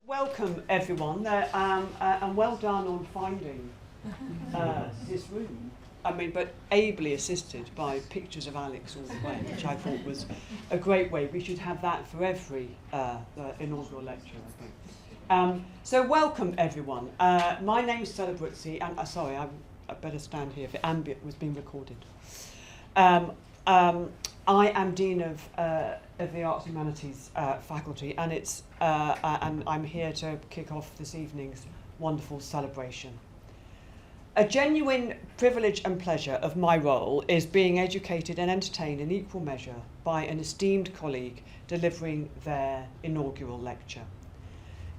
Welcome everyone, and well done on finding this room. I mean, but ably assisted by pictures of Alex all the way, which I thought was a great way. We should have that for every inaugural lecture, I think. So welcome everyone. My name is Stella Brooksy, and sorry, I better stand here if it was being recorded. I am Dean of the Arts and Humanities faculty, and and I'm here to kick off this evening's wonderful celebration. A genuine privilege and pleasure of my role is being educated and entertained in equal measure by an esteemed colleague delivering their inaugural lecture.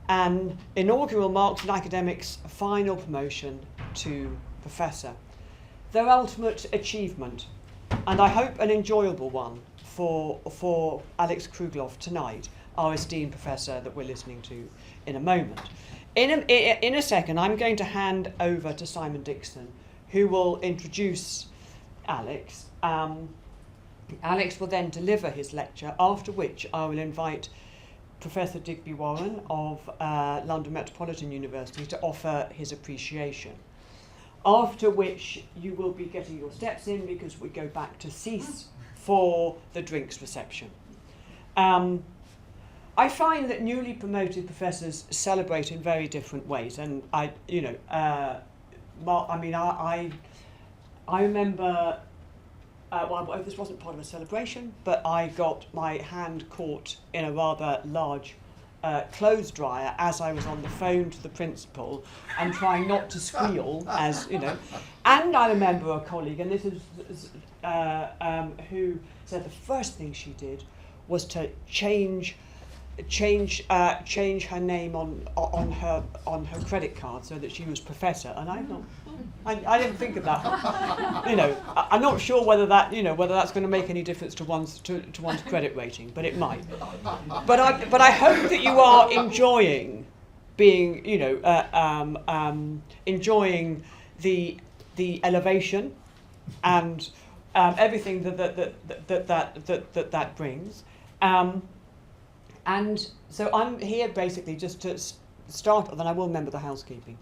An inaugural marks an academic's final promotion to professor, their ultimate achievement, and I hope an enjoyable one for Alex Krouglov tonight, our esteemed professor that we're listening to in a moment. In a second, I'm going to hand over to Simon Dixon, who will introduce Alex. Alex will then deliver his lecture, after which I will invite Professor Digby Warren of London Metropolitan University to offer his appreciation. After which you will be getting your steps in because we go back to cease for the drinks reception. I find that newly promoted professors celebrate in very different ways, and I remember. Well, this wasn't part of a celebration, but I got my hand caught in a rather large clothes dryer as I was on the phone to the principal and trying not to squeal, as you know. And I remember a colleague, and this is who said the first thing she did was to change her name on her credit card so that she was professor. And I didn't think of that. You know, I'm not sure whether that's going to make any difference to one's credit rating, but it might. But I hope that you are enjoying being, enjoying the elevation and everything that brings. And so I'm here basically just to start, then I will remember the housekeeping,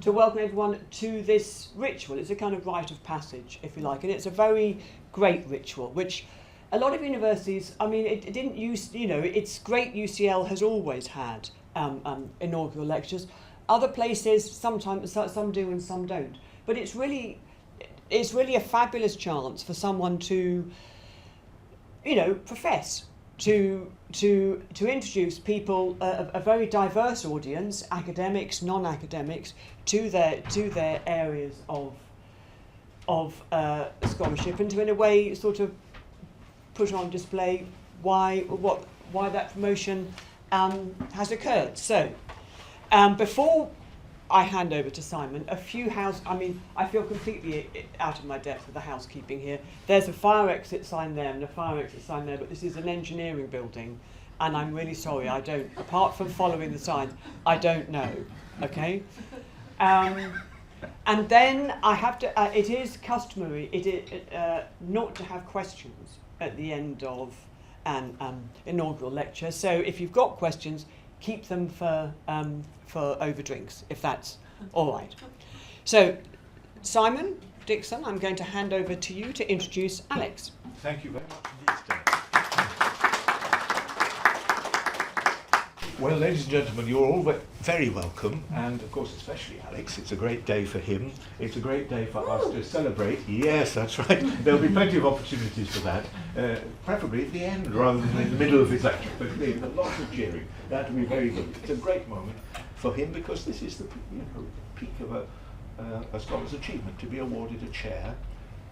to welcome everyone to this ritual. It's a kind of rite of passage, if you like, and it's a very great ritual, which a lot of universities, I mean, it didn't use, it's great UCL has always had inaugural lectures. Other places, sometimes, some do and some don't. But it's really a fabulous chance for someone to, profess, to introduce people, a very diverse audience, academics, non-academics, to their areas of scholarship, and to in a way sort of put on display why that promotion has occurred. So before I hand over to Simon, I feel completely out of my depth with the housekeeping here. There's a fire exit sign there and a fire exit sign there, but this is an engineering building, and I'm really sorry, apart from following the signs, I don't know, okay? And then I have to, it is customary not to have questions at the end of an inaugural lecture, so if you've got questions, keep them for over drinks, if that's all right. So, Simon Dixon, I'm going to hand over to you to introduce Alex. Thank you very much indeed, Stella. Well, ladies and gentlemen, you're all very welcome, and of course, especially Alex. It's a great day for him. It's a great day for us to celebrate. Yes, that's right. There'll be plenty of opportunities for that, preferably at the end rather than in the middle of his lecture. But a lot of cheering. That will be very good. It's a great moment for him because this is the peak of a scholar's achievement, to be awarded a chair.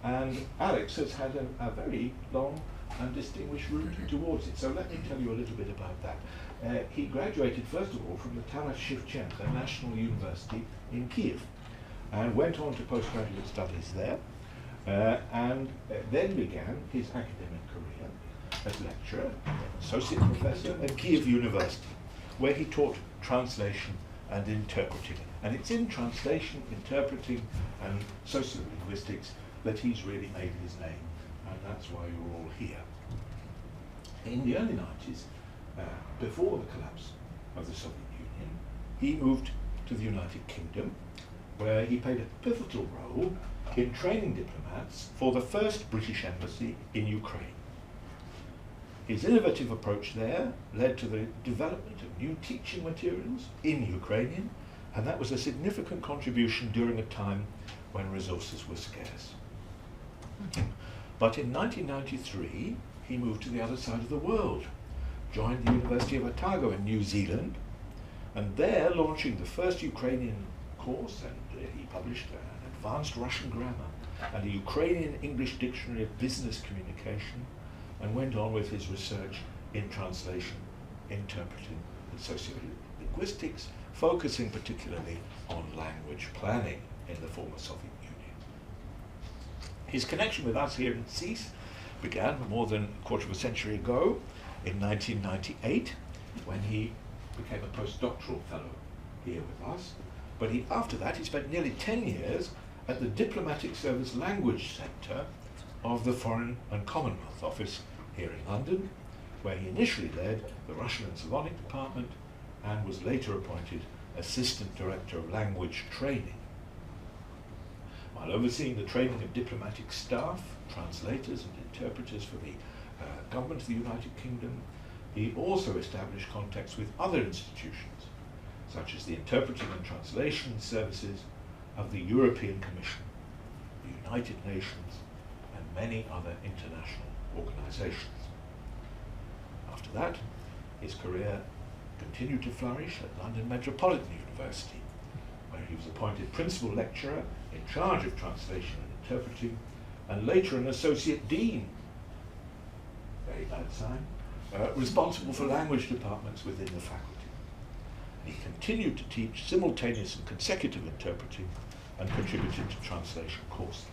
And Alex has had a very long and distinguished route towards it. So let me tell you a little bit about that. He graduated first of all from the Taras Shevchenko National University in Kiev and went on to postgraduate studies there and then began his academic career as lecturer, associate professor at Kiev University, where he taught translation and interpreting. And it's in translation, interpreting and sociolinguistics that he's really made his name, and that's why you're all here. In the early 90s, before the collapse of the Soviet Union, he moved to the United Kingdom, where he played a pivotal role in training diplomats for the first British embassy in Ukraine. His innovative approach there led to the development of new teaching materials in Ukrainian, and that was a significant contribution during a time when resources were scarce. But in 1993, he moved to the other side of the world, joined the University of Otago in New Zealand, and there launching the first Ukrainian course, and he published an advanced Russian grammar and a Ukrainian English dictionary of business communication, and went on with his research in translation, interpreting, and sociolinguistics, focusing particularly on language planning in the former Soviet Union. His connection with us here in CEAS began more than a quarter of a century ago, in 1998, when he became a postdoctoral fellow here with us. But after that, he spent nearly 10 years at the Diplomatic Service Language Centre of the Foreign and Commonwealth Office here in London, where he initially led the Russian and Slavonic Department and was later appointed Assistant Director of Language Training. While overseeing the training of diplomatic staff, translators and interpreters for the government of the United Kingdom, he also established contacts with other institutions, such as the interpreting and translation services of the European Commission, the United Nations, and many other international organizations. After that, his career continued to flourish at London Metropolitan University, where he was appointed principal lecturer in charge of translation and interpreting, and later an associate dean, very bad sign, responsible for language departments within the faculty. He continued to teach simultaneous and consecutive interpreting and contributed to translation courses.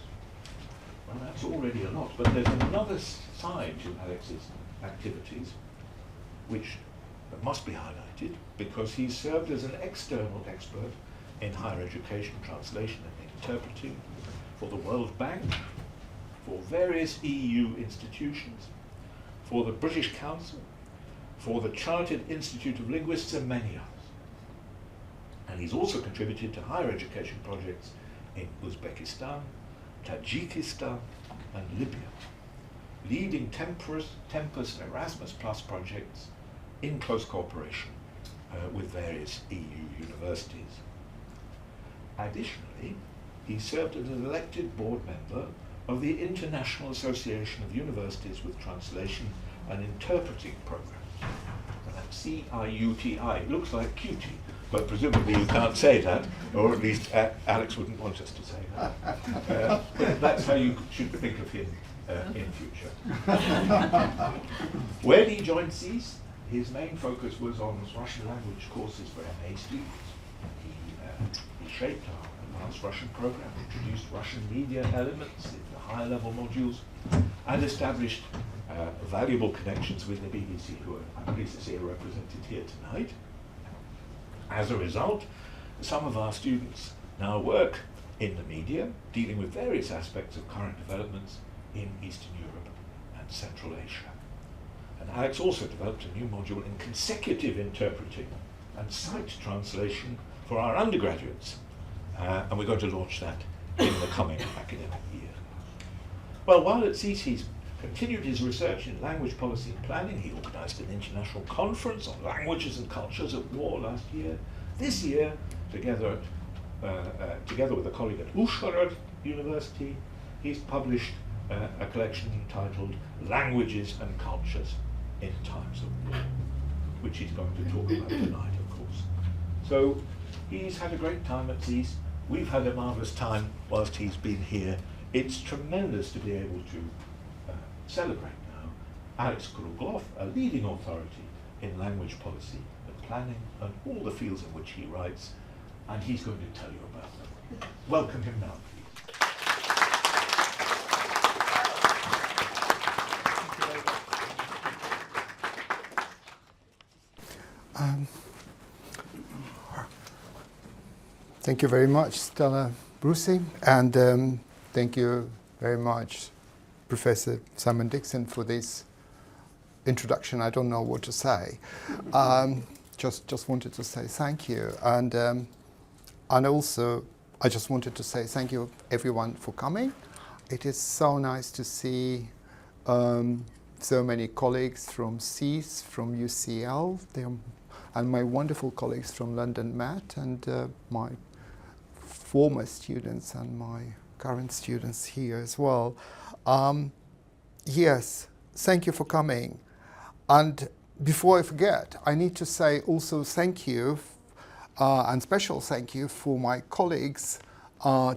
Well, that's already a lot, but there's another side to Alex's activities which must be highlighted, because he served as an external expert in higher education, translation and interpreting for the World Bank, for various EU institutions, for the British Council, for the Chartered Institute of Linguists, and many others. And he's also contributed to higher education projects in Uzbekistan, Tajikistan, and Libya, leading Tempus Erasmus Plus projects in close cooperation with various EU universities. Additionally, he served as an elected board member of the International Association of Universities with Translation and Interpreting Programs. And that's CIUTI. It looks like cutie, but presumably you can't say that, or at least Alex wouldn't want us to say that. But that's how you should think of him in future. When he joined CEAS, his main focus was on Russian language courses for MA students. He shaped our advanced Russian program, introduced Russian media elements in the higher level modules, and established valuable connections with the BBC, who I'm pleased to see are represented here tonight. As a result, some of our students now work in the media, dealing with various aspects of current developments in Eastern Europe and Central Asia. And Alex also developed a new module in consecutive interpreting and sight translation for our undergraduates. And we're going to launch that in the coming academic year. Well, while at CEAS, he's continued his research in language policy and planning. He organised an international conference on languages and cultures at war last year. This year, together with a colleague at Uzhhorod University, he's published a collection entitled Languages and Cultures in Times of War, which he's going to talk about tonight, of course. So he's had a great time at CEAS. We've had a marvellous time whilst he's been here. It's tremendous to be able to celebrate now Alex Krouglov, a leading authority in language policy and planning and all the fields in which he writes, and he's going to tell you about them. Welcome him now, please. Thank you very much, Stella Brucey, and thank you very much, Professor Simon Dixon, for this introduction. I don't know what to say. just wanted to say thank you, and also I just wanted to say thank you everyone for coming. It is so nice to see so many colleagues from CEAS, from UCL, and my wonderful colleagues from London Met, and my former students and my current students here as well. Yes, thank you for coming. And before I forget, I need to say also thank you, and special thank you for my colleagues,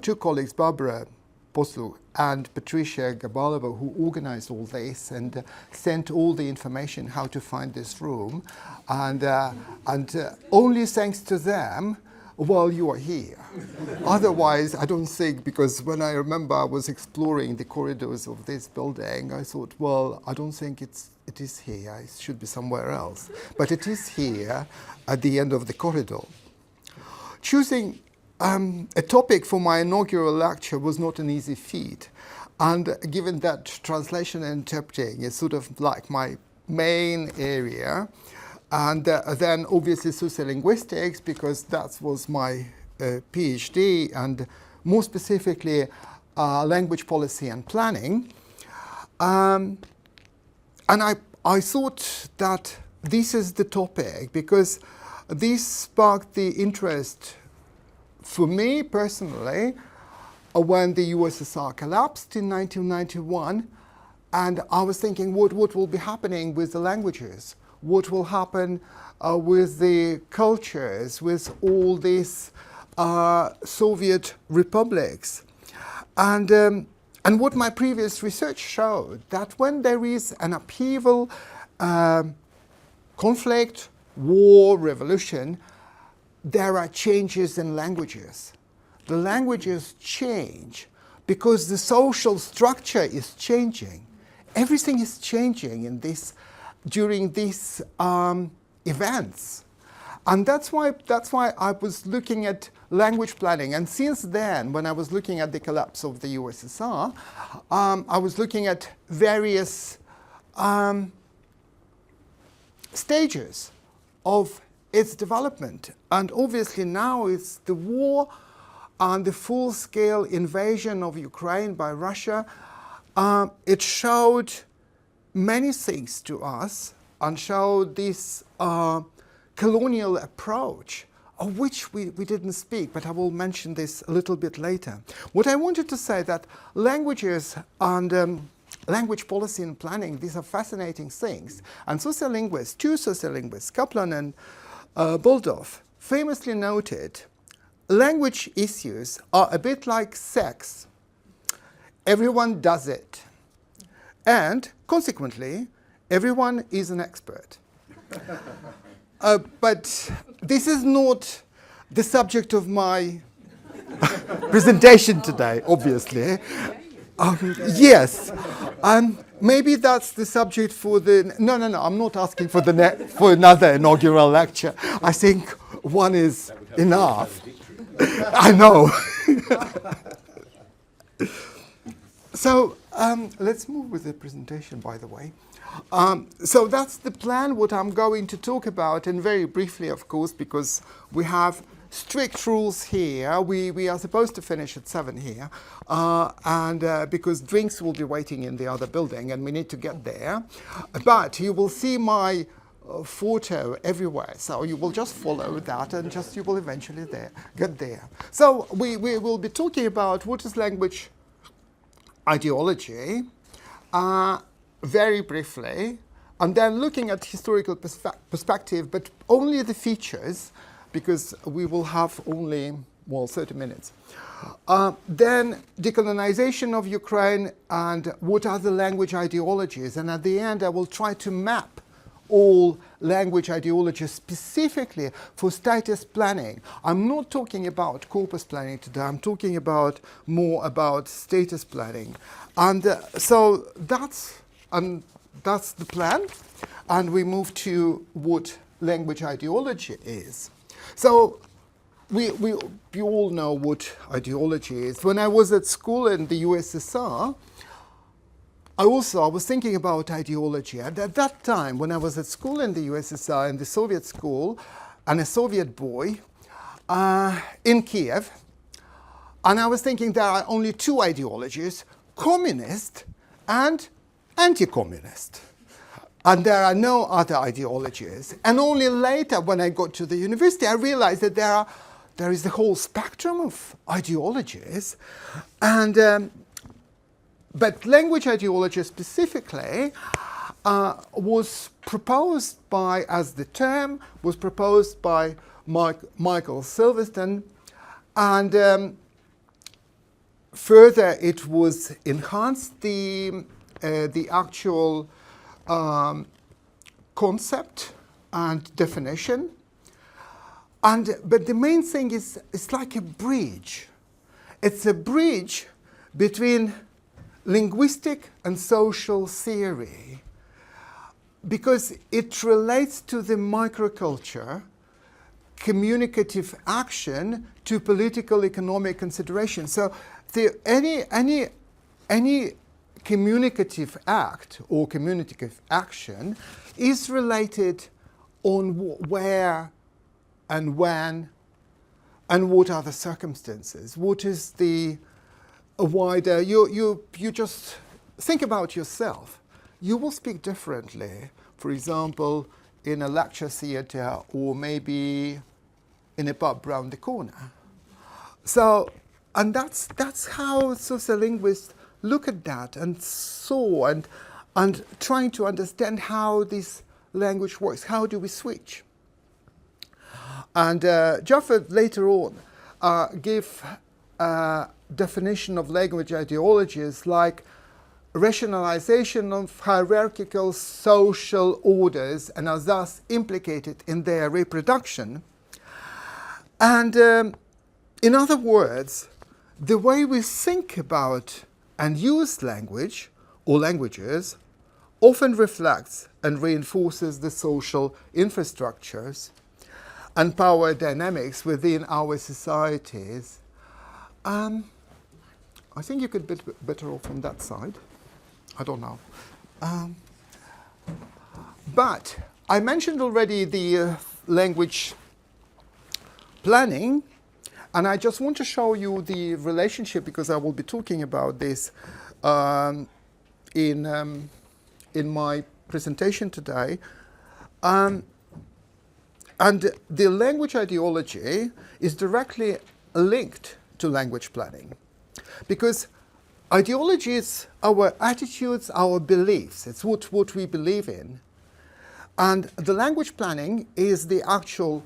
two colleagues, Barbara Poslu and Patricia Gabalova, who organized all this and sent all the information how to find this room. And only thanks to them, well, you are here. Otherwise, I don't think, because when I remember I was exploring the corridors of this building, I thought, well, I don't think it is here. It should be somewhere else. But it is here at the end of the corridor. Choosing a topic for my inaugural lecture was not an easy feat. And given that translation and interpreting is sort of like my main area, and then obviously sociolinguistics, because that was my PhD, and more specifically language policy and planning. And I thought that this is the topic because this sparked the interest for me personally when the USSR collapsed in 1991, and I was thinking what will be happening with the languages? What will happen with the cultures, with all these Soviet republics? And what my previous research showed, that when there is an upheaval, conflict, war, revolution, there are changes in languages. The languages change because the social structure is changing. Everything is changing in this, during these events. And that's why I was looking at language planning. And since then, when I was looking at the collapse of the USSR, I was looking at various stages of its development. And obviously now it's the war and the full-scale invasion of Ukraine by Russia. It showed many things to us and showed this colonial approach, of which we didn't speak, but I will mention this a little bit later. What I wanted to say that languages and language policy and planning, these are fascinating things. And sociolinguists, two sociolinguists, Kaplan and Buldov, famously noted, language issues are a bit like sex. Everyone does it. And consequently, everyone is an expert. But this is not the subject of my presentation today, obviously. Yes, maybe that's the subject for the... No, I'm not asking for for another inaugural lecture. I think one is enough. I know. So let's move with the presentation, by the way. So that's the plan, what I'm going to talk about, and very briefly, of course, because we have strict rules here. We are supposed to finish at 7 here, and because drinks will be waiting in the other building, and we need to get there. But you will see my photo everywhere, so you will just follow that, and just you will eventually get there. So we will be talking about what is language ideology, very briefly, and then looking at historical perspective, but only the features, because we will have only, 30 minutes. Then decolonization of Ukraine and what are the language ideologies, and at the end I will try to map all language ideologies specifically for status planning. I'm not talking about corpus planning today, I'm talking more about status planning. And so that's the plan, and we move to what language ideology is. So you all know what ideology is. When I was at school in the USSR, I was thinking about ideology. And at that time, when I was at school in the USSR, in the Soviet school, and a Soviet boy in Kiev, and I was thinking there are only two ideologies, communist and anti-communist. And there are no other ideologies. And only later, when I got to the university, I realized that there is the whole spectrum of ideologies. And but language ideology specifically was proposed by, as the term, was proposed by Michael Silverton, and further it was enhanced the actual concept and definition. But the main thing is it's like a bridge. It's a bridge between linguistic and social theory, because it relates to the microculture, communicative action, to political economic consideration. So any communicative act or communicative action is related on where and when and what are the circumstances. What is the wider, you just think about yourself. You will speak differently, for example, in a lecture theatre or maybe in a pub round the corner. So, and that's how sociolinguists look at that and saw and trying to understand how this language works. How do we switch? And Jaffa later on gave definition of language ideologies like rationalization of hierarchical social orders and are thus implicated in their reproduction. And in other words, the way we think about and use language or languages often reflects and reinforces the social infrastructures and power dynamics within our societies. I think you could be better off on that side. I don't know. But I mentioned already the language planning, and I just want to show you the relationship, because I will be talking about this in my presentation today. And the language ideology is directly linked to language planning, because ideology is our attitudes, our beliefs. It's what we believe in. And the language planning is the actual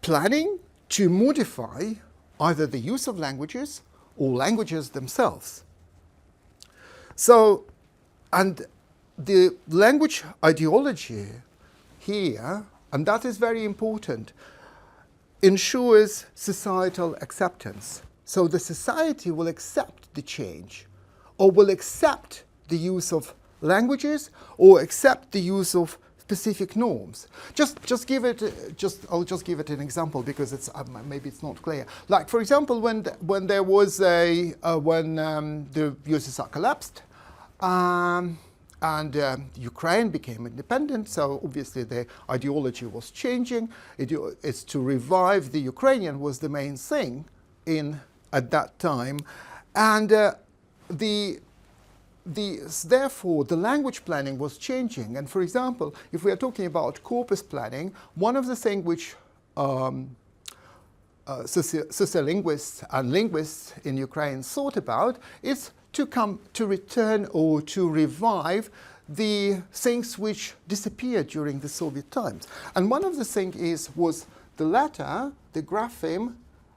planning to modify either the use of languages or languages themselves. So, and the language ideology here, and that is very important, ensures societal acceptance. So the society will accept the change, or will accept the use of languages, or accept the use of specific norms. I'll just give it an example, because it's maybe it's not clear. Like, for example, when there was the USSR collapsed, and Ukraine became independent, so obviously the ideology was changing. It's to revive the Ukrainian was the main thing at that time, and therefore the language planning was changing. And for example, if we are talking about corpus planning, one of the things which sociolinguists and linguists in Ukraine thought about is to return or to revive the things which disappeared during the Soviet times. And one of the things was the letter, the grapheme,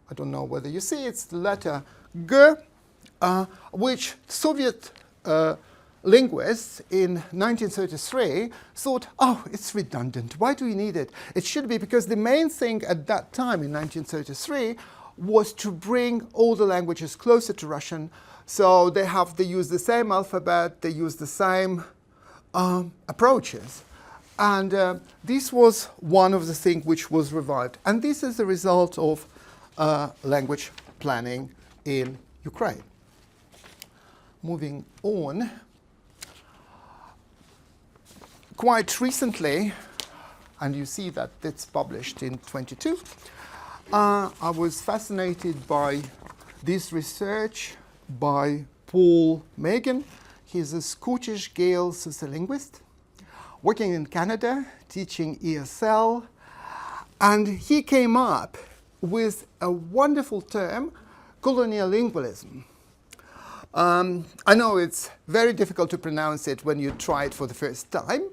I don't know whether you see, it's the letter G, which Soviet linguists in 1933 thought, oh, it's redundant. Why do we need it? It should be, because the main thing at that time in 1933 was to bring all the languages closer to Russian. So they use the same alphabet, they use the same approaches. And this was one of the things which was revived. And this is the result of language planning in Ukraine. moving on. Quite recently, and you see that it's published in 22, I was fascinated by this research by Paul Megan. He's a Scottish Gael sociolinguist working in Canada, teaching ESL, and he came up with a wonderful term, colonial lingualism. I know it's very difficult to pronounce it when you try it for the first time,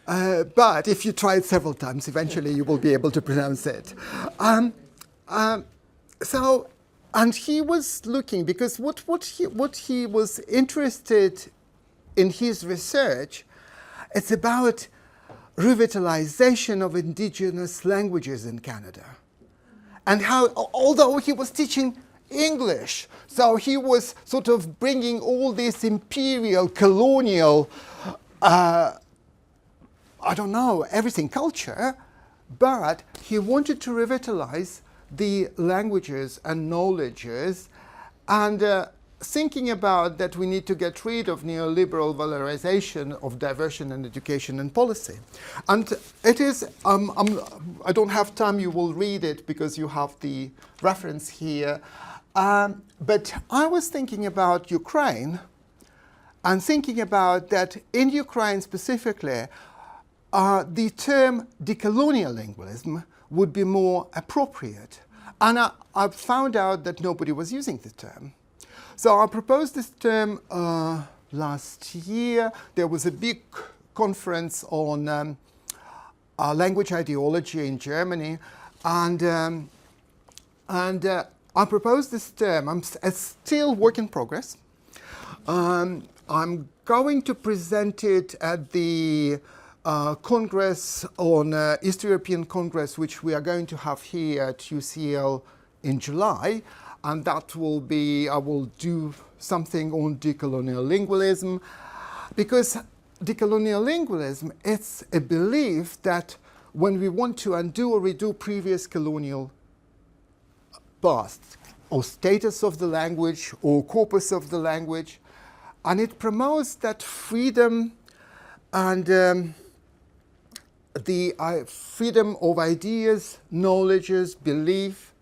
but if you try it several times, eventually you will be able to pronounce it. And he was looking, because what he was interested in his research, it's about revitalization of indigenous languages in Canada. And how, although he was teaching English, so he was sort of bringing all this imperial, colonial, everything culture, but he wanted to revitalize the languages and knowledges, and thinking about that we need to get rid of neoliberal valorization of diversion in education and policy. And it is, I don't have time, you will read it because you have the reference here. But I was thinking about Ukraine, and thinking about that in Ukraine specifically, the term decolonial lingualism would be more appropriate. And I found out that nobody was using the term. So I proposed this term last year. There was a big conference on language ideology in Germany, and I proposed this term. It's still work in progress. I'm going to present it at the Congress on East European Congress, which we are going to have here at UCL in July, and that will be, I will do something on decolonial lingualism, because decolonial lingualism, it's a belief that when we want to undo or redo previous colonial past, or status of the language, or corpus of the language, and it promotes that freedom and the freedom of ideas, knowledges, belief,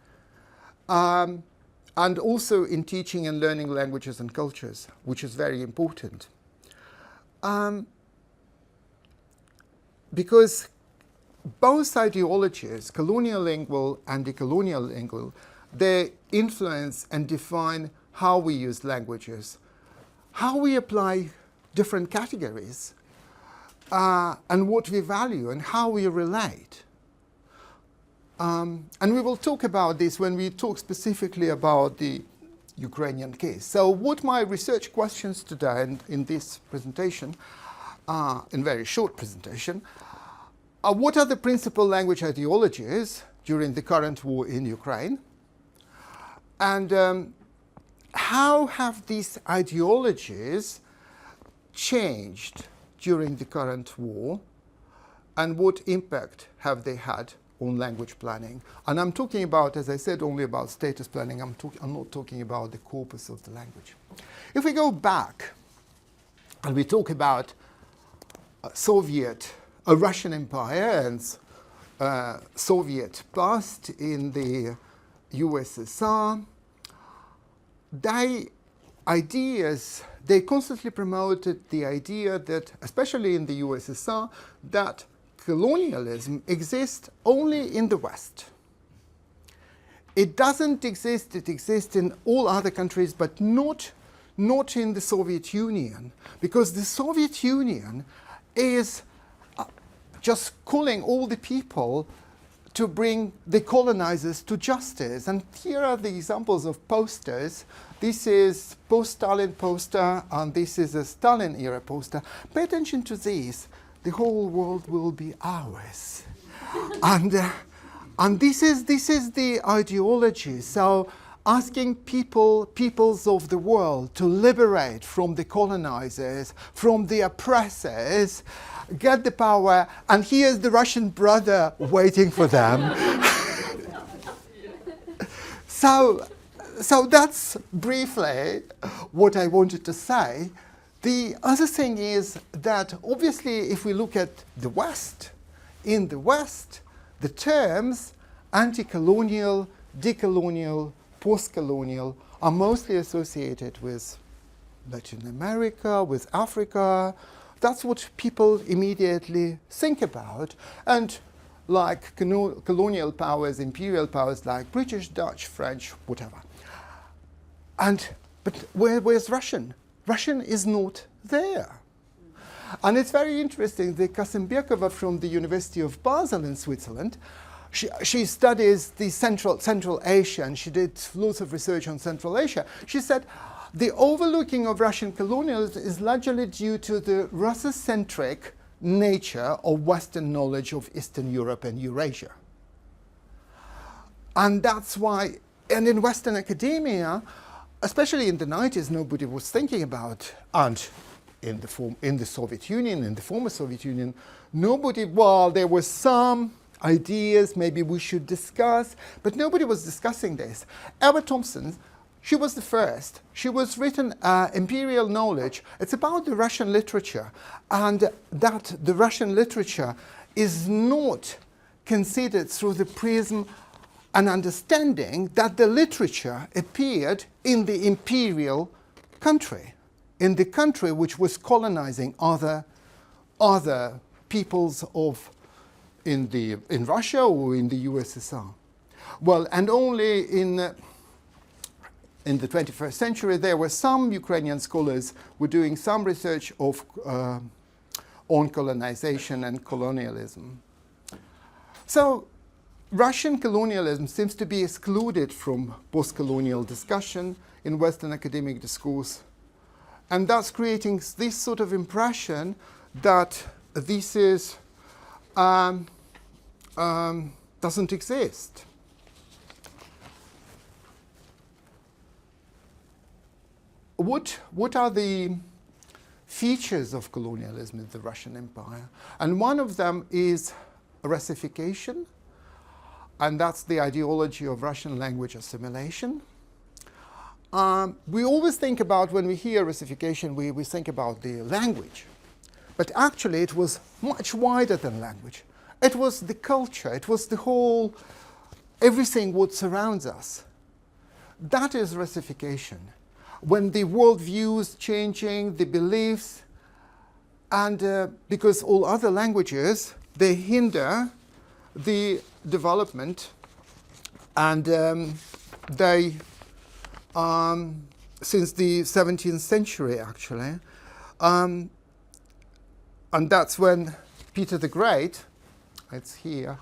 and also in teaching and learning languages and cultures, which is very important. Because both ideologies, colonial lingual and decolonial lingual, they influence and define how we use languages, how we apply different categories, and what we value and how we relate. And we will talk about this when we talk specifically about the Ukrainian case. So what my research questions today in this presentation, in very short presentation, what are the principal language ideologies during the current war in Ukraine? And how have these ideologies changed during the current war, and what impact have they had on language planning? And I'm talking about, as I said, only about status planning. I'm not talking about the corpus of the language. If we go back and we talk about Russian Empire and Soviet past in the USSR, they constantly promoted the idea that, especially in the USSR, that colonialism exists only in the West. It doesn't exist, it exists in all other countries, but not in the Soviet Union, because the Soviet Union is just calling all the people to bring the colonizers to justice. And here are the examples of posters. This is post-Stalin poster, and this is a Stalin-era poster. Pay attention to these. The whole world will be ours. And this is the ideology. So asking peoples of the world to liberate from the colonizers, from the oppressors, get the power, and here's the Russian brother waiting for them. So So that's briefly what I wanted to say. The other thing is that obviously if we look at the West, in the West, the terms anti-colonial, decolonial, post-colonial are mostly associated with Latin America, with Africa. That's what people immediately think about. And like colonial powers, imperial powers like British, Dutch, French, whatever. But where's Russian? Russian is not there. And it's very interesting, the Kasimberkova from the University of Basel in Switzerland, she studies the Central Asia, and she did lots of research on Central Asia. She said the overlooking of Russian colonialism is largely due to the Russocentric nature of Western knowledge of Eastern Europe and Eurasia. And that's why, and in Western academia, especially in the 90s, nobody was thinking about, and in the Soviet Union, in the former Soviet Union, nobody, well, there were some ideas maybe we should discuss, but nobody was discussing this. Eva Thompson, she was the first. She was written Imperial Knowledge. It's about the Russian literature, and that the Russian literature is not considered through the prism and understanding that the literature appeared in the imperial country, in the country which was colonizing other peoples in Russia or in the USSR. Well, and only in the 21st century, there were some Ukrainian scholars who were doing some research on colonization and colonialism. So Russian colonialism seems to be excluded from post-colonial discussion in Western academic discourse, and thus creating this sort of impression that this is doesn't exist. What are the features of colonialism in the Russian Empire? And one of them is Russification, and that's the ideology of Russian language assimilation. We always think about, when we hear Russification, we think about the language. But actually it was much wider than language. It was the culture, it was the whole, everything what surrounds us. That is Russification. When the worldviews changing, the beliefs, and because all other languages, they hinder the development, and they, since the 17th century actually, and that's when Peter the Great, it's here,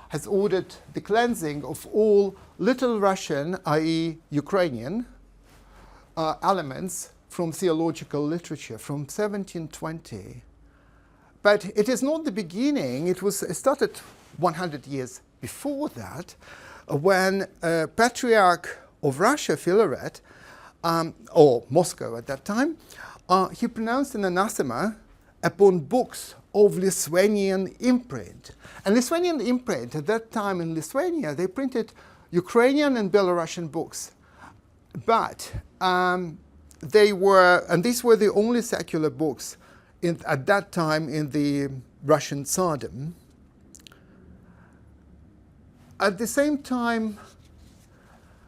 has ordered the cleansing of all Little Russian, i.e. Ukrainian, elements from theological literature from 1720. But it is not the beginning. It started 100 years before that, when Patriarch of Russia, Philaret, or Moscow at that time, he pronounced an anathema upon books of Lithuanian imprint. And Lithuanian imprint, at that time in Lithuania, they printed Ukrainian and Belarusian books. But these were the only secular books at that time in the Russian Tsardom. At the same time,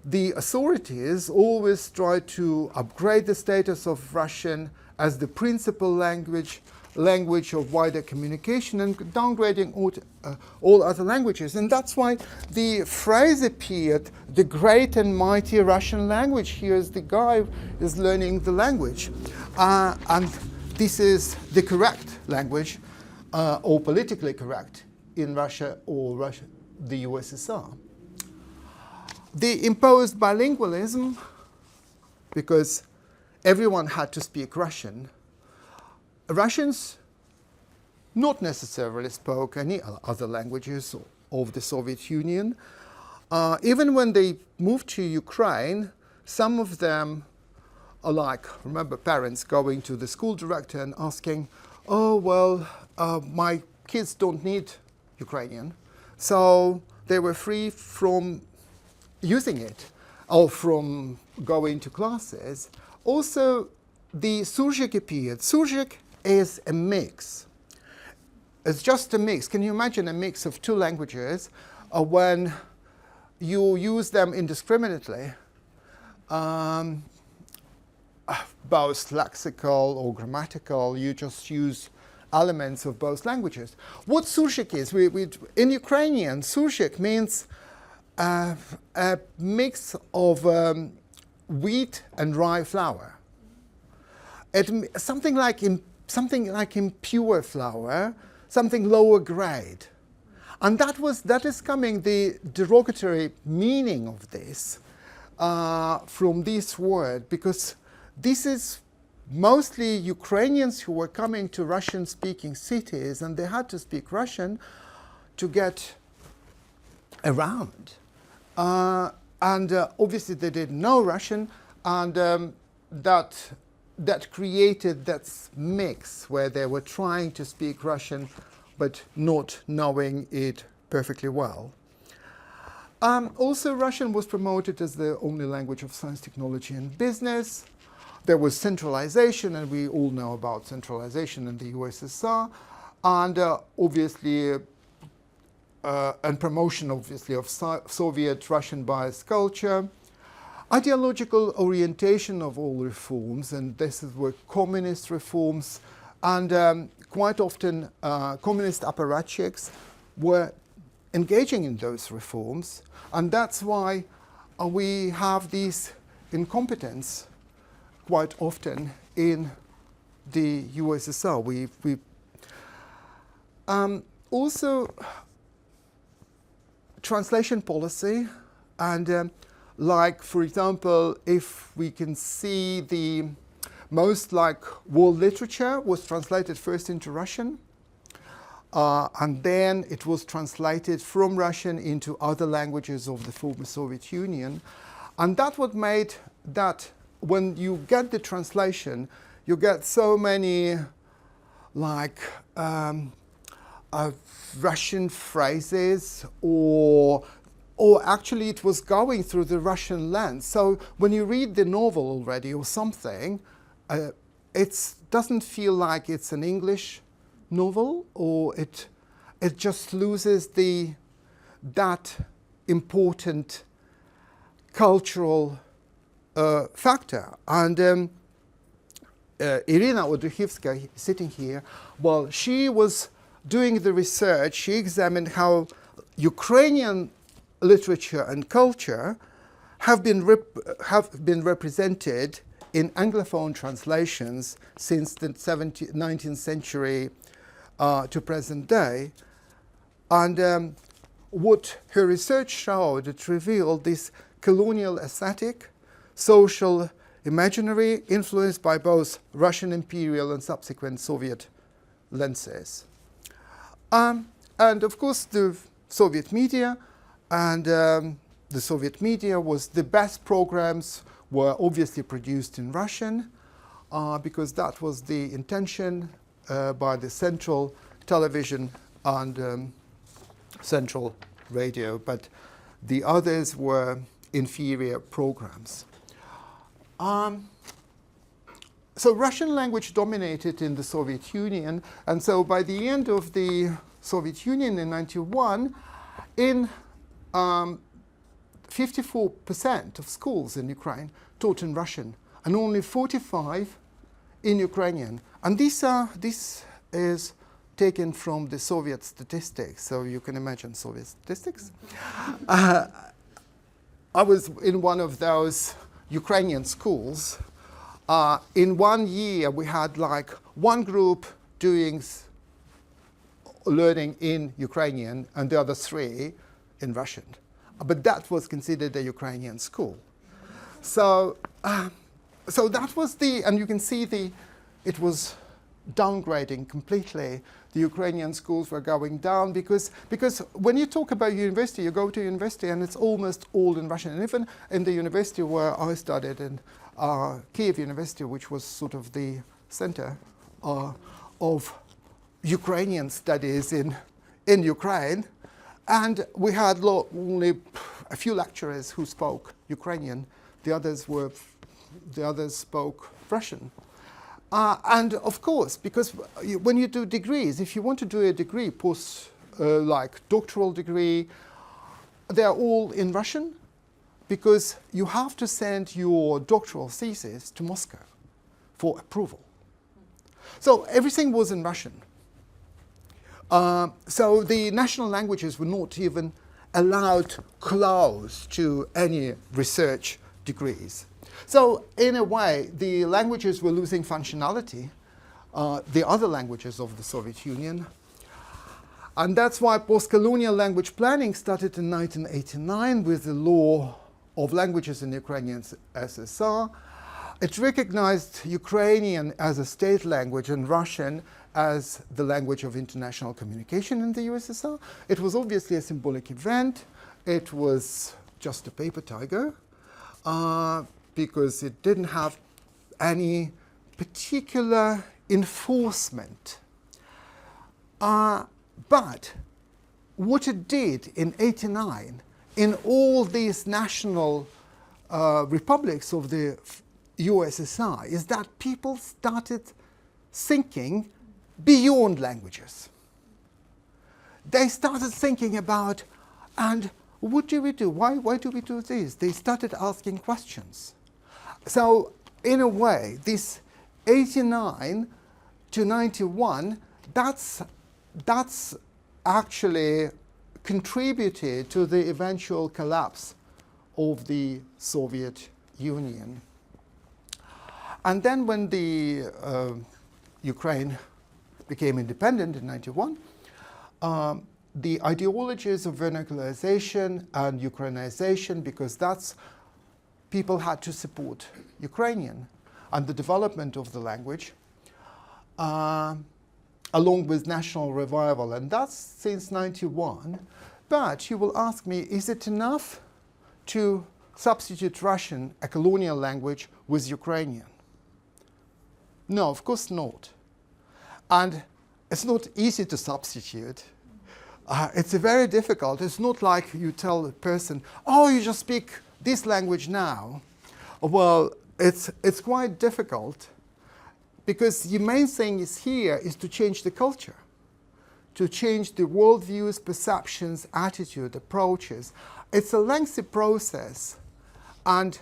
the authorities always tried to upgrade the status of Russian as the principal language of wider communication, and downgrading all other languages. And that's why the phrase appeared, the great and mighty Russian language. Here's the guy who is learning the language. And this is the correct language, or politically correct, in Russia or the USSR. The imposed bilingualism, because everyone had to speak Russian. Russians not necessarily spoke any other languages of the Soviet Union. Even when they moved to Ukraine, some of them are like, remember parents going to the school director and asking, oh, well, my kids don't need Ukrainian. So they were free from using it. or from going to classes. Also, the Surzhyk appeared. Surzhyk is a mix. It's just a mix. Can you imagine a mix of two languages when you use them indiscriminately, both lexical or grammatical, you just use elements of both languages. What Surzhyk is, in Ukrainian, Surzhyk means a mix of wheat and rye flour. Something like impure flour, something lower grade. And that is coming, the derogatory meaning of this from this word, because this is mostly Ukrainians who were coming to Russian-speaking cities, and they had to speak Russian to get around. And obviously they didn't know Russian, and that created that mix where they were trying to speak Russian but not knowing it perfectly well. Also, Russian was promoted as the only language of science, technology, and business. There was centralization, and we all know about centralization in the USSR, and obviously, and promotion, obviously, of Soviet Russian biased culture. Ideological orientation of all reforms, and this is where communist reforms, and quite often communist apparatchiks were engaging in those reforms, and that's why we have this incompetence quite often in the USSR. Also translation policy, and like, for example, if we can see the most world literature was translated first into Russian, and then it was translated from Russian into other languages of the former Soviet Union. And that what made that when you get the translation, you get so many Russian phrases, or actually it was going through the Russian lens. So when you read the novel already or something, it doesn't feel like it's an English novel, or it just loses that important cultural factor. And Irina Odrychivskaya, sitting here, well, she was doing the research. She examined how Ukrainian literature and culture have been represented in Anglophone translations since the 19th century to present day. And what her research showed, it revealed this colonial aesthetic, social imaginary, influenced by both Russian imperial and subsequent Soviet lenses. And of course the Soviet media, and the Soviet media was the best programs were obviously produced in Russian, because that was the intention by the central television and central radio, but the others were inferior programs. So Russian language dominated in the Soviet Union, and so by the end of the Soviet Union in 1991, in 54% of schools in Ukraine taught in Russian, and only 45 in Ukrainian. And this is taken from the Soviet statistics, so you can imagine Soviet statistics. I was in one of those Ukrainian schools. In 1 year, we had one group doing learning in Ukrainian and the other 3 in Russian. But that was considered a Ukrainian school. So that was and you can see it was downgrading completely. The Ukrainian schools were going down because when you talk about university, you go to university and it's almost all in Russian. And even in the university where I studied, in Kiev University, which was sort of the center of Ukrainian studies in Ukraine, and we had only a few lecturers who spoke Ukrainian. The others spoke Russian. And of course, because when you do degrees, if you want to do a degree, like doctoral degree, they're all in Russian, because you have to send your doctoral thesis to Moscow for approval. So everything was in Russian. So the national languages were not even allowed close to any research degrees. So in a way, the languages were losing functionality, the other languages of the Soviet Union. And that's why post-colonial language planning started in 1989 with the law of languages in Ukrainian SSR. It recognized Ukrainian as a state language and Russian as the language of international communication in the USSR. It was obviously a symbolic event. It was just a paper tiger because it didn't have any particular enforcement. But what it did in '89 in all these national republics of the USSR is that people started thinking beyond languages. They started thinking about, and what do we do? Why do we do this? They started asking questions. So in a way, this 89 to 91, that's actually contributed to the eventual collapse of the Soviet Union. And then when the Ukraine became independent in 91, the ideologies of vernacularization and Ukrainization, because that's people had to support Ukrainian and the development of the language, along with national revival, and that's since 91. But you will ask me, is it enough to substitute Russian, a colonial language, with Ukrainian? No, of course not. And it's not easy to substitute. It's very difficult. It's not like you tell a person, oh, you just speak this language now. Well, it's quite difficult, because the main thing is to change the culture, to change the worldviews, perceptions, attitude, approaches. It's a lengthy process, and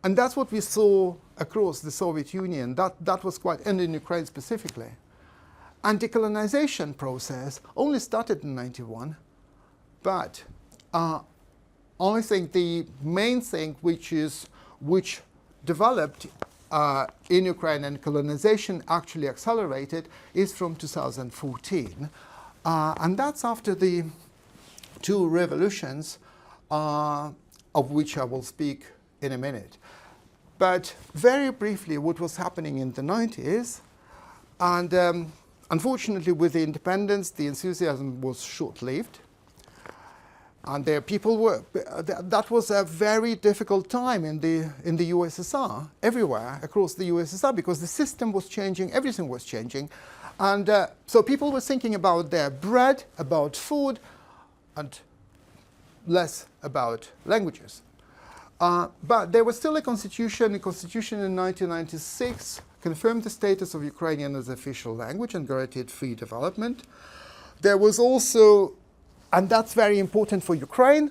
that's what we saw across the Soviet Union. That was quite, and in Ukraine specifically. And decolonization process only started in '91, but I think the main thing which developed in Ukraine and colonization actually accelerated is from 2014. And that's after the two revolutions, of which I will speak in a minute. But very briefly, what was happening in the 90s, and unfortunately with the independence, the enthusiasm was short-lived. And that was a very difficult time in the USSR, everywhere across the USSR, because the system was changing, everything was changing. And so people were thinking about their bread, about food, and less about languages. But there was still a constitution. The constitution in 1996 confirmed the status of Ukrainian as official language and guaranteed free development. There was also, and that's very important for Ukraine,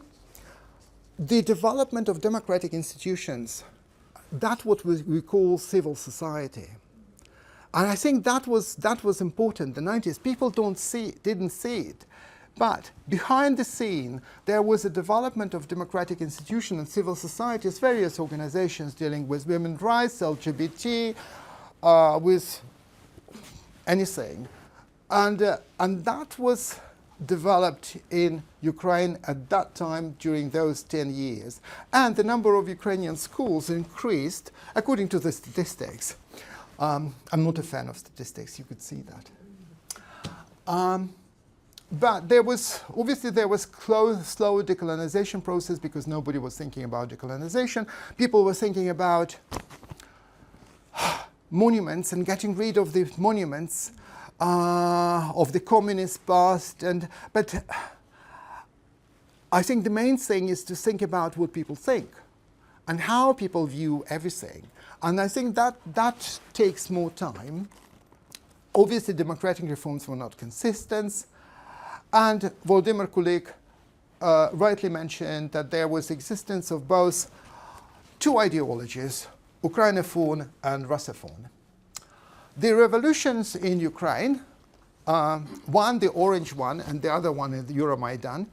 the development of democratic institutions. That's what we call civil society. And I think that was important. The 90s, people didn't see it. But behind the scene, there was a development of democratic institutions and civil societies, various organizations dealing with women's rights, LGBT, with anything. And that was developed in Ukraine at that time during those 10 years. And the number of Ukrainian schools increased according to the statistics. I'm not a fan of statistics, you could see that. But there was slow decolonization process because nobody was thinking about decolonization. People were thinking about monuments and getting rid of the monuments of the communist past. But I think the main thing is to think about what people think and how people view everything. And I think that takes more time. Obviously, democratic reforms were not consistent. And Volodymyr Kulik rightly mentioned that there was existence of both two ideologies, Ukrainophone and Russophone. The revolutions in Ukraine, one, the orange one, and the other one is the Euromaidan,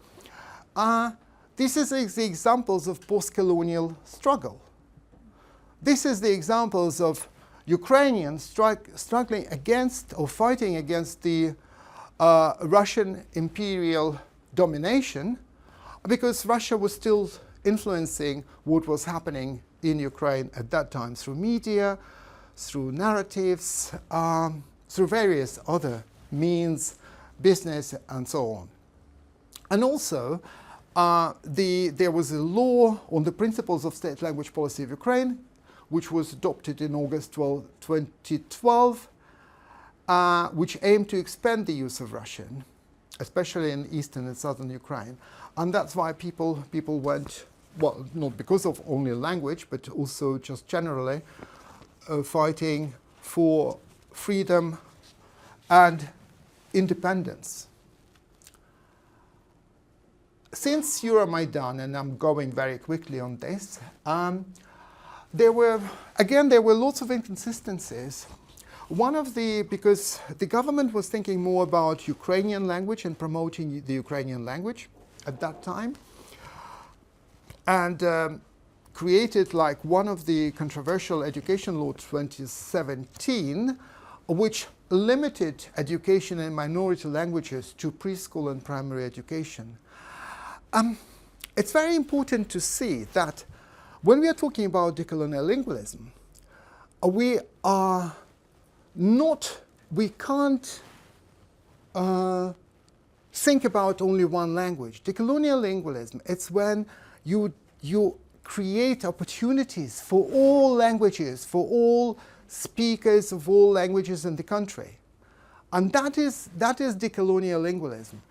this is the examples of post-colonial struggle. This is the examples of Ukrainians struggling against or fighting against the Russian imperial domination, because Russia was still influencing what was happening in Ukraine at that time through media, through narratives, through various other means, business, and so on. And also, there was a law on the principles of state language policy of Ukraine, which was adopted in August 2012, which aimed to expand the use of Russian, especially in eastern and southern Ukraine. And that's why people went, well, not because of only language, but also just generally fighting for freedom and independence. Since Euromaidan, and I'm going very quickly on this, there were lots of inconsistencies. One of because the government was thinking more about Ukrainian language and promoting the Ukrainian language at that time, and created like one of the controversial education law 2017, which limited education in minority languages to preschool and primary education. It's very important to see that when we are talking about decolonial lingualism, we can't think about only one language. Decolonial lingualism, it's when you create opportunities for all languages, for all speakers of all languages in the country. And that is decolonial lingualism.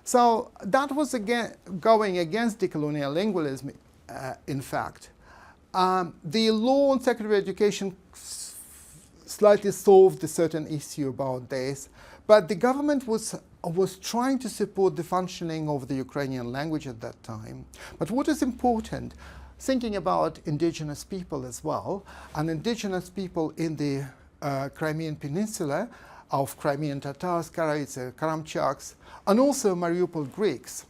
So that was again going against decolonial lingualism, in fact. The law on secondary education slightly solved a certain issue about this, but the government was trying to support the functioning of the Ukrainian language at that time. But what is important, thinking about indigenous people as well, and indigenous people in the Crimean Peninsula, of Crimean Tatars, Karaits, Karamchaks, and also Mariupol Greeks.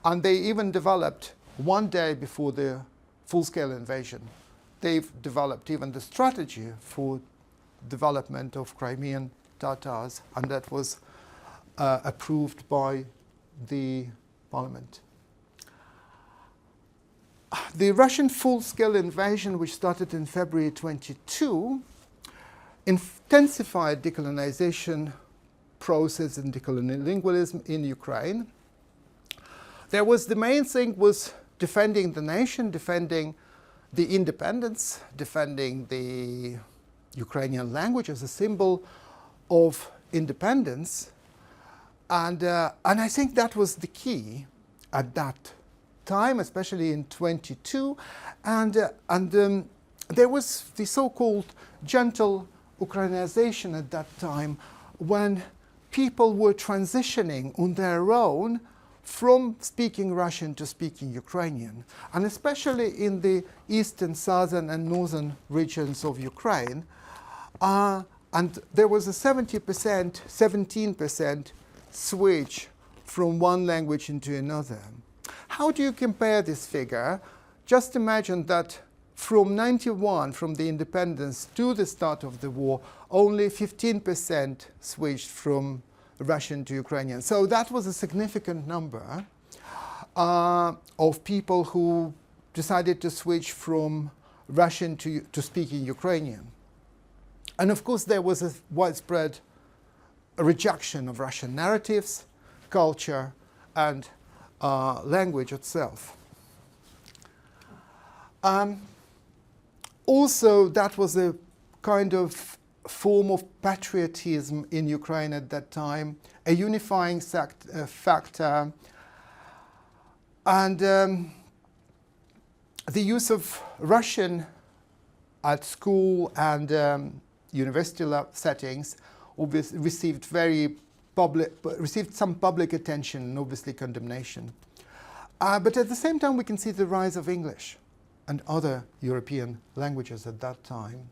And they even developed, one day before the full-scale invasion, they've developed even the strategy for development of Crimean Tatars, and that was approved by the parliament. The Russian full-scale invasion, which started in February 22, intensified decolonization process and decolonial lingualism in Ukraine. The main thing was defending the nation, defending the independence, defending the Ukrainian language as a symbol of independence. And I think that was the key at that time, especially in 22. And there was the so-called gentle Ukrainization at that time, when people were transitioning on their own from speaking Russian to speaking Ukrainian. And especially in the eastern, southern, and northern regions of Ukraine. And there was a 17% switch from one language into another. How do you compare this figure? Just imagine that from 91, from the independence to the start of the war, only 15% switched from Russian to Ukrainian. So that was a significant number of people who decided to switch from Russian to speaking Ukrainian. And of course, there was a widespread rejection of Russian narratives, culture, and language itself. Also, that was a kind of form of patriotism in Ukraine at that time, a unifying factor. And the use of Russian at school and university settings obviously received some public attention and obviously condemnation. But at the same time, we can see the rise of English and other European languages at that time.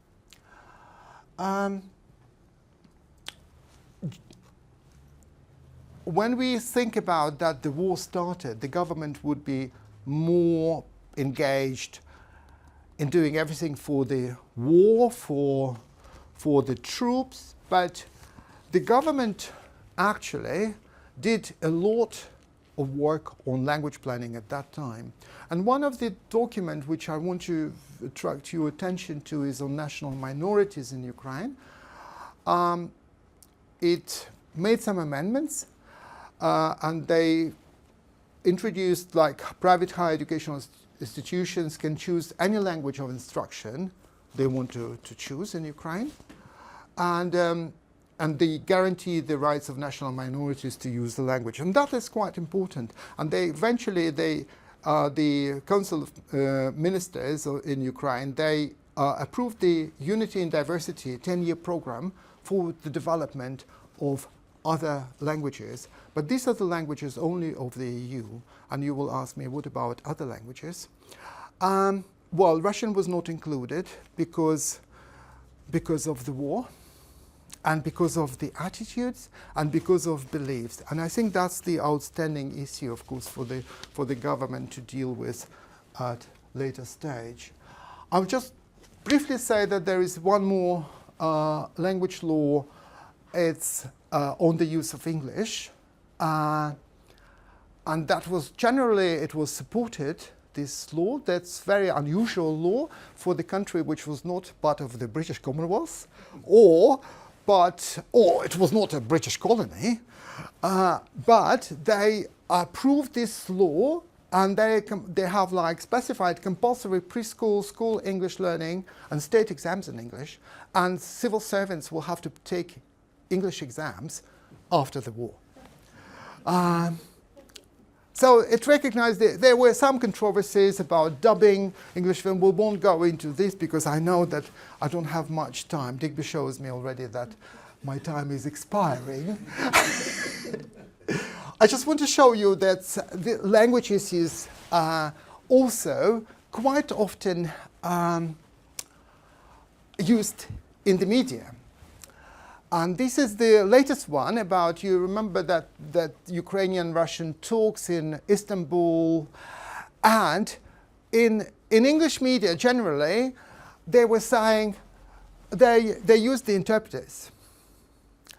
When we think about that the war started, the government would be more engaged in doing everything for the war, for the troops, but the government actually did a lot of work on language planning at that time. And one of the documents which I want to attract your attention to is on national minorities in Ukraine. It made some amendments and they introduced like private higher educational institutions can choose any language of instruction they want to choose in Ukraine. And they guarantee the rights of national minorities to use the language. And that is quite important. And they eventually, the Council of Ministers in Ukraine, they approved the Unity in Diversity 10-year program for the development of other languages. But these are the languages only of the EU. And you will ask me, what about other languages? Well, Russian was not included because of the war, and because of the attitudes, and because of beliefs. And I think that's the outstanding issue, of course, for the government to deal with at later stage. I'll just briefly say that there is one more language law. It's on the use of English. And that was generally, it was supported, this law. That's very unusual law for the country which was not part of the British Commonwealth, or it was not a British colony, but they approved this law, and they have like specified compulsory preschool, school English learning, and state exams in English, and civil servants will have to take English exams after the war. So it recognized that there were some controversies about dubbing English film. We won't go into this because I know that I don't have much time. Digby shows me already that my time is expiring. I just want to show you that the language issues are also quite often used in the media. And this is the latest one about, you remember that Ukrainian-Russian talks in Istanbul, and in English media generally, they were saying they used the interpreters,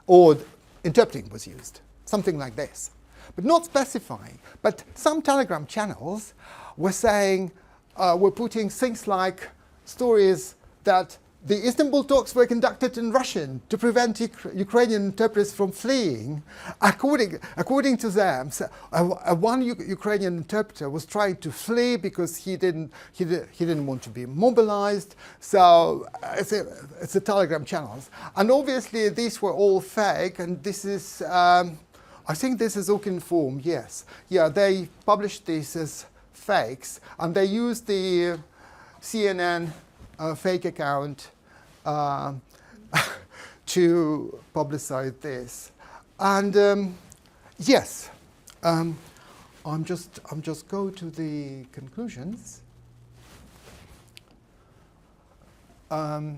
or interpreting was used, something like this, but not specifying. But some Telegram channels were saying, were putting things like stories that the Istanbul talks were conducted in Russian to prevent Ukrainian interpreters from fleeing. According to them, one Ukrainian interpreter was trying to flee because he didn't want to be mobilized. So it's a Telegram channels, and obviously these were all fake. And this is, I think this is Ukinform. Yes, yeah, they published this as fakes, and they used the CNN fake account to publicize this. And yes, I'm just go to the conclusions. The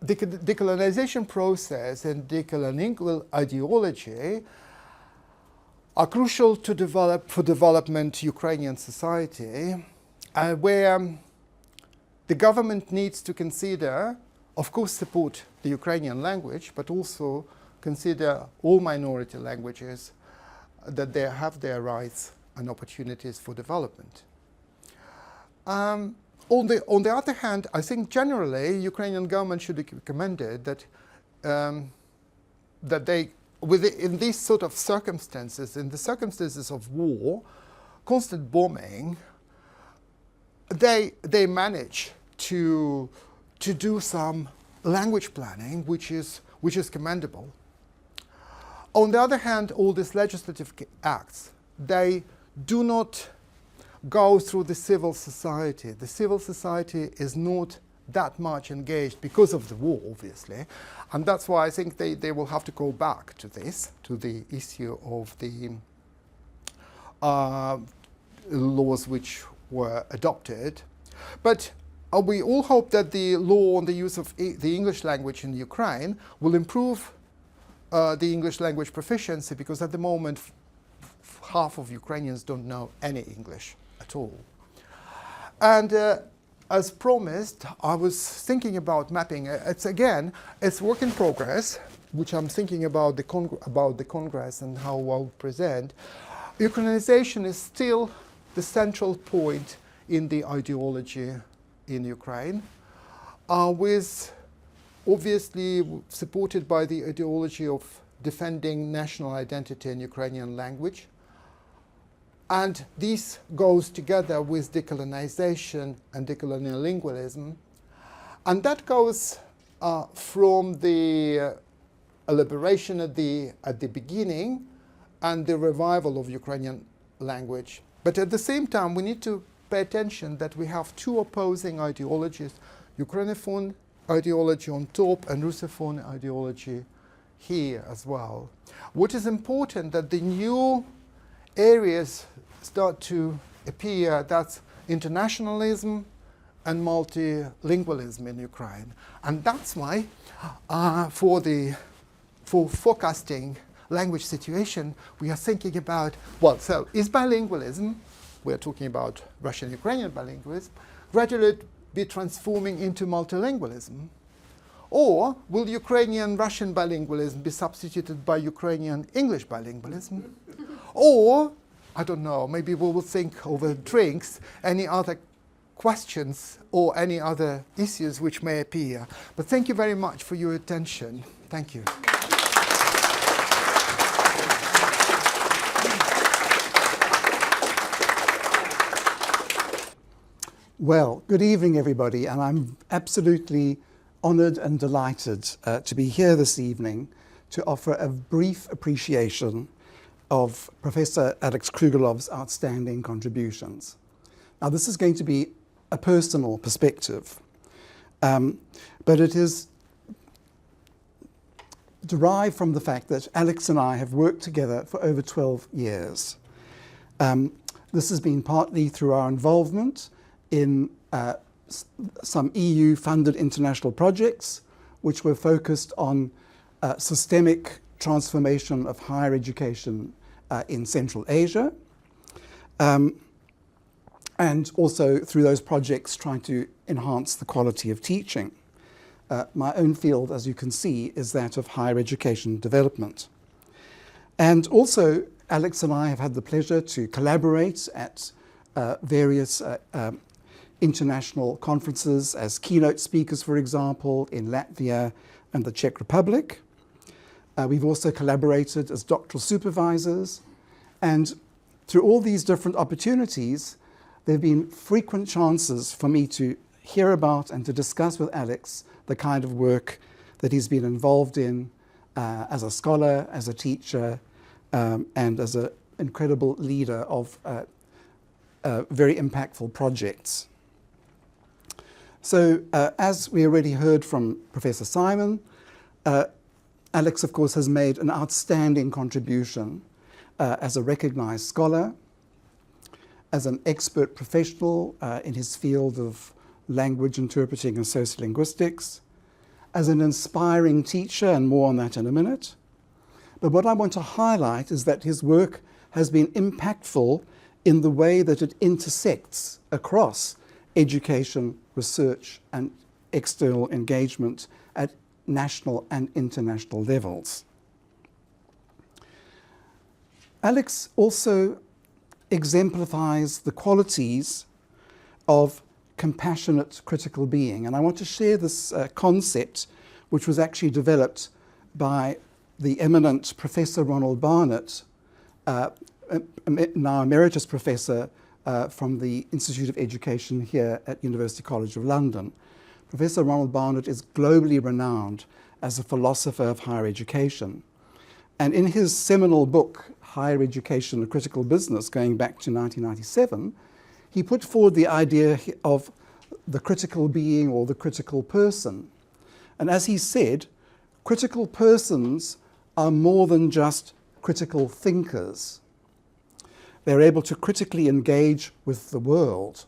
decolonization process and decolonial ideology are crucial to development Ukrainian society, where the government needs to consider, of course, support the Ukrainian language, but also consider all minority languages, that they have their rights and opportunities for development. On the other hand, I think generally Ukrainian government should be commended that they, in these sort of circumstances, in the circumstances of war, constant bombing, they manage to do some language planning, which is commendable. On the other hand, all these legislative acts, they do not go through the civil society. The civil society is not that much engaged because of the war, obviously, and that's why I think they will have to go back to this, to the issue of the laws which were adopted. But we all hope that the law on the use of the English language in Ukraine will improve the English language proficiency, because at the moment half of Ukrainians don't know any English at all. And as promised, I was thinking about mapping. It's work in progress, which I'm thinking about the Congress and how I'll present. Ukrainization is still the central point in the ideology in Ukraine, with obviously supported by the ideology of defending national identity in Ukrainian language. And this goes together with decolonization and decolonial lingualism. And that goes from the liberation at the beginning and the revival of Ukrainian language. But at the same time, we need to pay attention that we have two opposing ideologies, Ukrainophone ideology on top and Russophone ideology here as well. What is important that the new areas start to appear, that's internationalism and multilingualism in Ukraine. And that's why for forecasting language situation, we are thinking about, well, so is bilingualism, we're talking about Russian-Ukrainian bilingualism, gradually be transforming into multilingualism? Or will Ukrainian-Russian bilingualism be substituted by Ukrainian-English bilingualism? Or, I don't know, maybe we will think over drinks, any other questions or any other issues which may appear. But thank you very much for your attention. Thank you. Well, good evening, everybody, and I'm absolutely honoured and delighted to be here this evening to offer a brief appreciation of Professor Alex Krouglov's outstanding contributions. Now, this is going to be a personal perspective, but it is derived from the fact that Alex and I have worked together for over 12 years. This has been partly through our involvement in some EU-funded international projects, which were focused on systemic transformation of higher education in Central Asia, and also through those projects trying to enhance the quality of teaching. My own field, as you can see, is that of higher education development. And also, Alex and I have had the pleasure to collaborate at various international conferences as keynote speakers, for example, in Latvia and the Czech Republic. We've also collaborated as doctoral supervisors, and through all these different opportunities, there have been frequent chances for me to hear about and to discuss with Alex the kind of work that he's been involved in as a scholar, as a teacher, and as an incredible leader of very impactful projects. So, as we already heard from Professor Simon, Alex, of course, has made an outstanding contribution as a recognized scholar, as an expert professional in his field of language interpreting and sociolinguistics, as an inspiring teacher, and more on that in a minute. But what I want to highlight is that his work has been impactful in the way that it intersects across education, research, and external engagement at national and international levels. Alex also exemplifies the qualities of compassionate critical being, and I want to share this concept, which was actually developed by the eminent Professor Ronald Barnett, now emeritus professor from the Institute of Education here at University College of London. Professor Ronald Barnett is globally renowned as a philosopher of higher education. And in his seminal book, Higher Education, a Critical Business, going back to 1997, he put forward the idea of the critical being or the critical person. And as he said, critical persons are more than just critical thinkers. They're able to critically engage with the world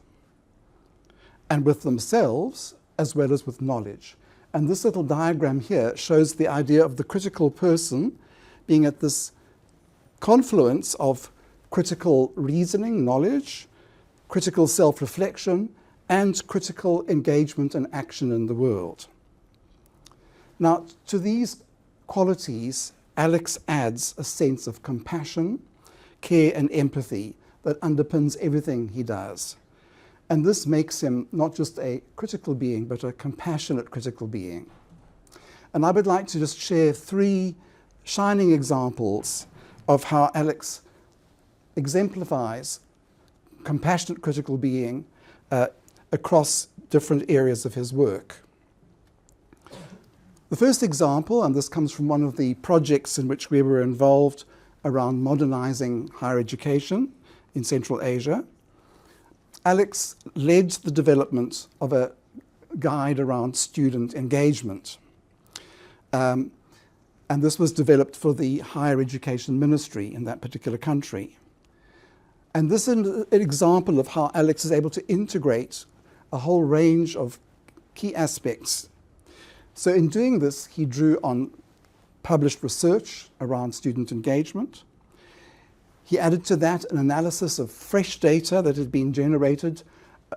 and with themselves as well as with knowledge. And this little diagram here shows the idea of the critical person being at this confluence of critical reasoning, knowledge, critical self-reflection, and critical engagement and action in the world. Now, to these qualities, Alex adds a sense of compassion, care, and empathy that underpins everything he does. And this makes him not just a critical being, but a compassionate critical being. And I would like to just share 3 shining examples of how Alex exemplifies compassionate critical being across different areas of his work. The first example, and this comes from one of the projects in which we were involved around modernizing higher education in Central Asia, Alex led the development of a guide around student engagement. And this was developed for the higher education ministry in that particular country. And this is an example of how Alex is able to integrate a whole range of key aspects. So in doing this, he drew on published research around student engagement. He added to that an analysis of fresh data that had been generated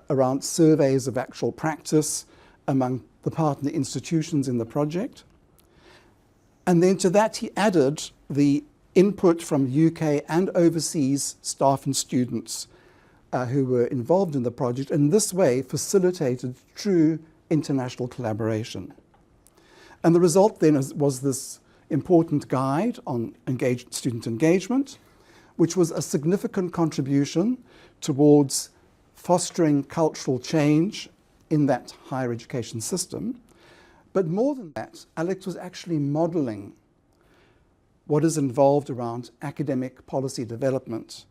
around surveys of actual practice among the partner institutions in the project. And then to that, he added the input from UK and overseas staff and students who were involved in the project, and this way facilitated true international collaboration. And the result then was this important guide on student engagement, which was a significant contribution towards fostering cultural change in that higher education system. But more than that, Alex was actually modeling what is involved around academic policy development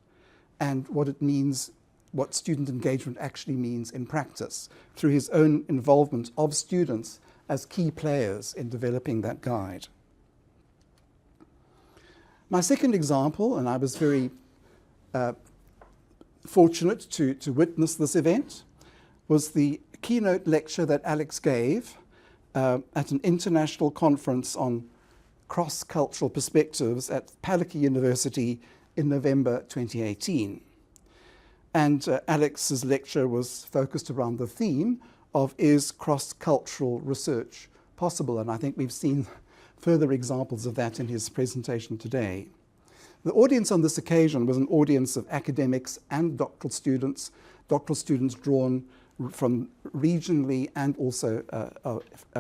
and what it means, what student engagement actually means in practice through his own involvement of students as key players in developing that guide. My second example, and I was very fortunate to witness this event, was the keynote lecture that Alex gave at an international conference on cross-cultural perspectives at Palaki University in November 2018. And Alex's lecture was focused around the theme of is cross-cultural research possible? And I think we've seen further examples of that in his presentation today. The audience on this occasion was an audience of academics and doctoral students drawn from regionally and also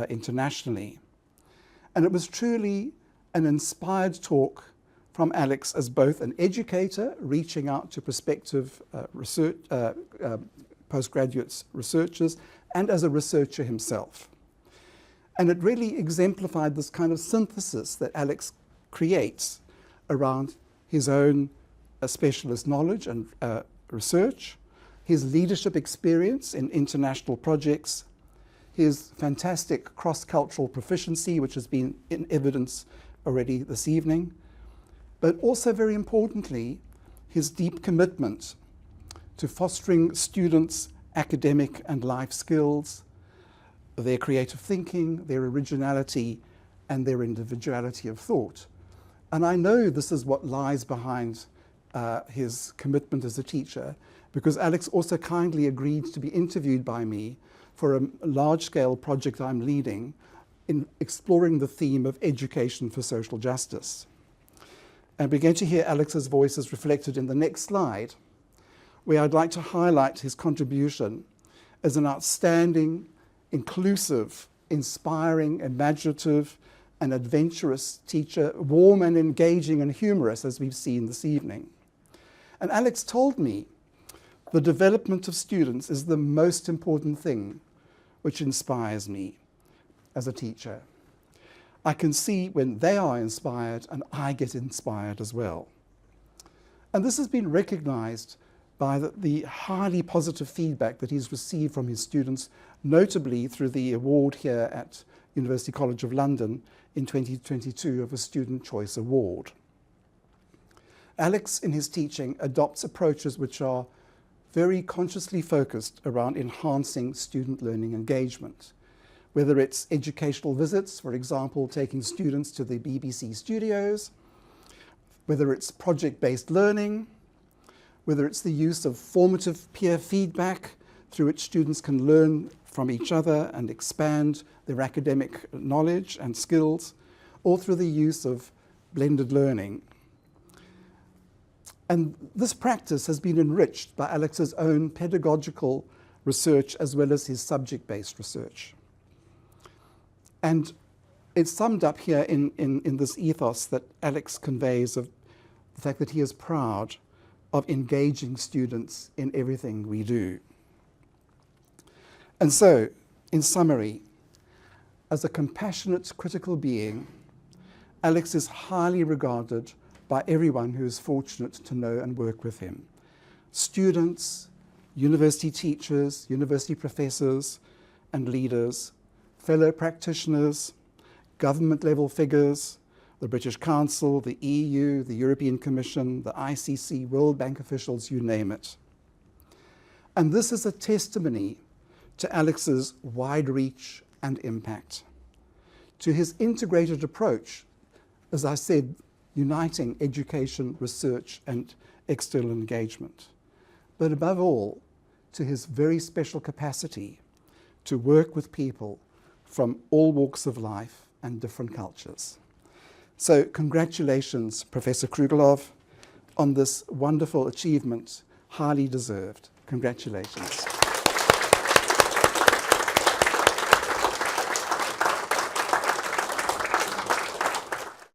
internationally. And it was truly an inspired talk from Alex as both an educator reaching out to prospective postgraduate researchers and as a researcher himself. And it really exemplified this kind of synthesis that Alex creates around his own specialist knowledge and research, his leadership experience in international projects, his fantastic cross-cultural proficiency, which has been in evidence already this evening, but also very importantly, his deep commitment to fostering students' academic and life skills, their creative thinking, their originality, and their individuality of thought. And I know this is what lies behind his commitment as a teacher, because Alex also kindly agreed to be interviewed by me for a large-scale project I'm leading in exploring the theme of education for social justice. And we're going to hear Alex's voice as reflected in the next slide, where I'd like to highlight his contribution as an outstanding, inclusive, inspiring, imaginative, and adventurous teacher, warm and engaging and humorous, as we've seen this evening. And Alex told me the development of students is the most important thing which inspires me as a teacher. I can see when they are inspired and I get inspired as well. And this has been recognized by the highly positive feedback that he's received from his students, notably through the award here at University College of London in 2022 of a Student Choice Award. Alex, in his teaching, adopts approaches which are very consciously focused around enhancing student learning engagement, whether it's educational visits, for example, taking students to the BBC studios, whether it's project-based learning, whether it's the use of formative peer feedback through which students can learn from each other and expand their academic knowledge and skills, or through the use of blended learning. And this practice has been enriched by Alex's own pedagogical research as well as his subject-based research. And it's summed up here in this ethos that Alex conveys of the fact that he is proud of engaging students in everything we do. And so, in summary, as a compassionate, critical being, Alex is highly regarded by everyone who is fortunate to know and work with him. Students, university teachers, university professors and leaders, fellow practitioners, government-level figures, the British Council, the EU, the European Commission, the ICC, World Bank officials, you name it. And this is a testimony to Alex's wide reach and impact, to his integrated approach, as I said, uniting education, research, and external engagement. But above all, to his very special capacity to work with people from all walks of life and different cultures. So congratulations, Professor Krouglov, on this wonderful achievement, highly deserved. Congratulations.